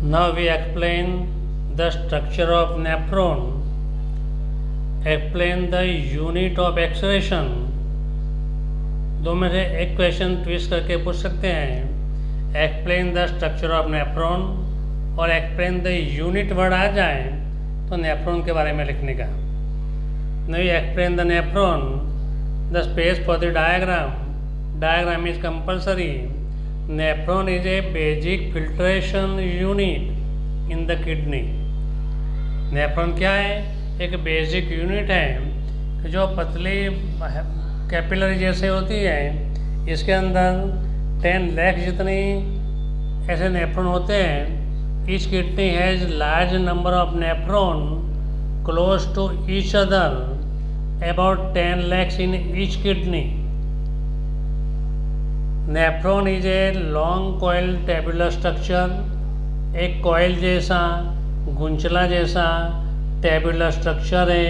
Now we explain the structure of nephron, explain the unit of excretion. दो में से एक क्वेश्चन ट्विस्ट करके पूछ सकते हैं, explain the structure of nephron और एक्सप्लेन द यूनिट वर्ड आ जाए तो नेफ्रॉन के बारे में लिखने का. नहीं explain the nephron, the space for the diagram is compulsory. Nephron is A basic filtration unit in the kidney. Nephron क्या है? एक बेसिक यूनिट है जो पतली कैपिलरी जैसे होती है. इसके अंदर 10 लाख जितनी ऐसे नेफ्रॉन होते हैं. Each kidney has large number of nephron close to each other, about 10 lakhs in each kidney. Nephron is a long coil tubular structure. एक कॉइल जैसा, गुंचला जैसा टेबुलर स्ट्रक्चर है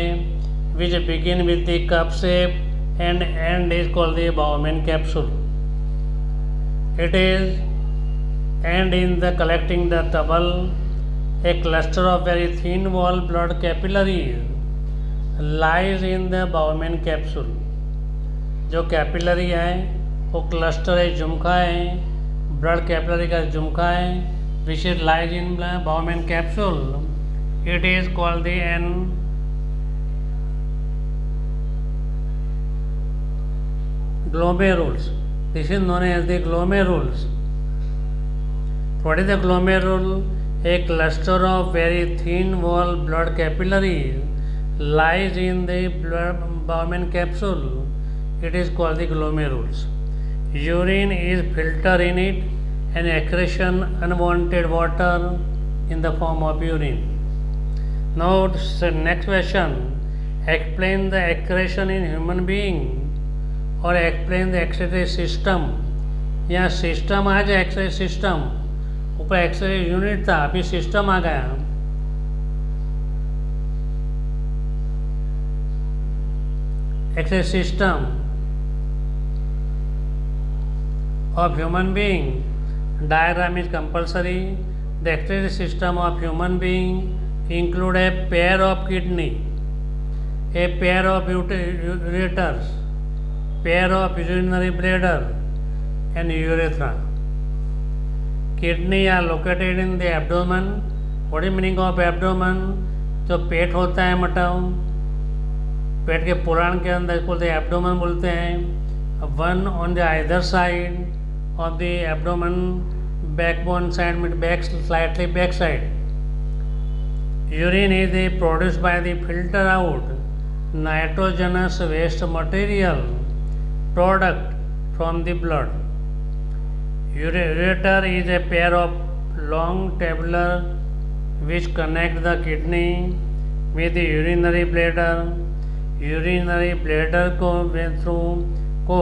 which begin with the cup shape and end is called the Bowman capsule. It is end in the collecting the tubule. A cluster of very thin wall blood capillaries lies in the Bowman capsule. जो capillary है वो cluster है, झुमका है, blood capillary का झुमका है which is lies in the Bowman capsule. It is called the glomerulus. This is known as the glomerulus. What is the glomerule? A cluster of very thin wall blood capillaries lies in the Bowman capsule. It is called the glomerulus. Urine is filtered in it and excretion unwanted water in the form of urine. Now next question. Explain the excretion in human being और explain the excretory system. यहाँ system आ जाए, excretory system, ऊपर excretory unit था, अभी system आ गया. Excretory system of human being. Diagram is compulsory. The excretory system of human being include a pair of kidney, a pair of ureters, pair of urinary bladder and urethra. Kidney are located in the abdomen. What is meaning of abdomen? जो पेट होता है मटाओ, पेट के पुराण के अंदर बोलते हैं abdomen बोलते हैं. One on the either side of the abdomen, backbone side में back slightly back side. Urine is produced by the filter out nitrogenous waste material product from the blood. Ureter is a pair of long tubular which connect the kidney with the urinary bladder. Urinary bladder को through को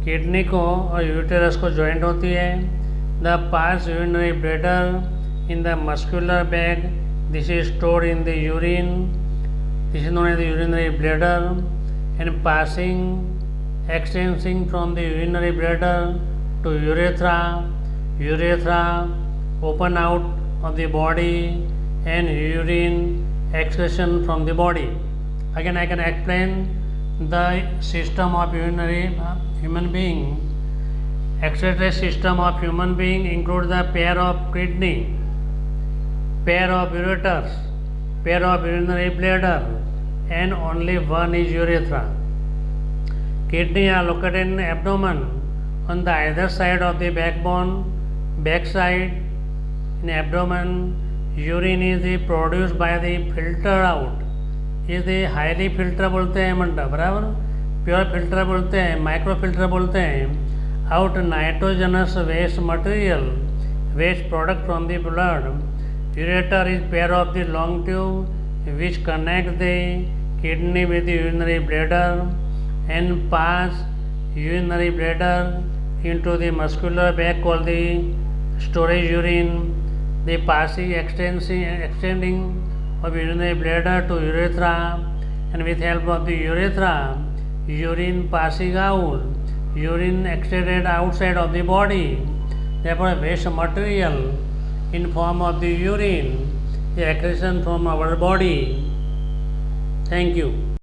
kidney को और uterus को joint होती है. The past urinary bladder in the muscular bag. This is stored in the urine. This is known as the urinary bladder. And passing extending from the urinary bladder to urethra. Urethra open out of the body and urine excretion from the body. Again I can explain the system of urinary human being. Excretory system of human being includes the pair of kidney, pair of ureters, pair of urinary bladder and only one is urethra. Kidney are located in abdomen on the either side of the backbone, back side. In abdomen, urine is produced by the filter out. Is the highly filter बोलते हैं मंडा बराबर, pure filter बोलते हैं, micro filter बोलते हैं. Out nitrogenous waste material, waste product from the blood. Ureter is pair of the long tube which connect the kidney with the urinary bladder and pass urinary bladder into the muscular bag called the storage urine. The passing extending of urinary bladder to urethra, and with help of the urethra, urine passing out, urine extended outside of the body. Therefore, waste material in form of the urine, the excretion from our body. Thank you.